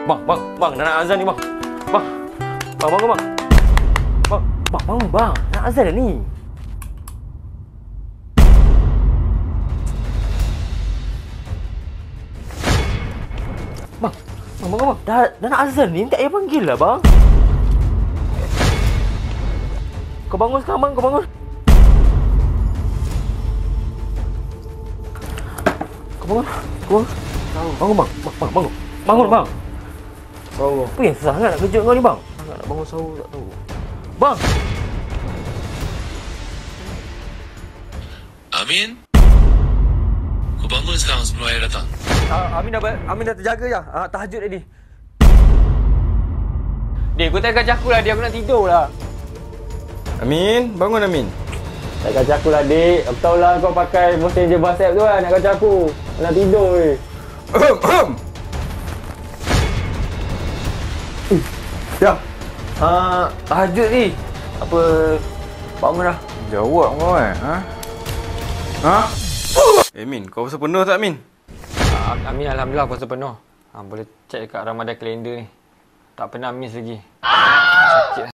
Bang, dah nak azan ni bang. Bang, bangun bang. Bangun bang, nak azan dah ni. Bang, bangun bang. Dah nak azan ni, tak payah panggil lah bang. Kau bangun sekarang bang, kau bangun. Kau bangun. Bangun bang. Bangun bang. Bangun. Apa yang sangat nak kejut kau ni bang? Sangat nak bangun sahur tak tahu. Bang! Amin? Kau bangun sekarang sebelum ayah datang. Amin dah terjaga je. Tahajud tadi. Kau tak kacau aku lah, aku nak tidur lah. Amin, bangun Amin. Tak kacau aku lah, Dik. Aku tahulah kau pakai messenger WhatsApp tu lah, nak kacau aku. Nak tidur ni. Ya. Tahajud ni. Apa bangun dah. Jawab kau Amin, kau puasa penuh tak Amin? Amin alhamdulillah puasa penuh. Boleh check dekat Ramadan kalender ni. Tak pernah miss lagi. Sakit.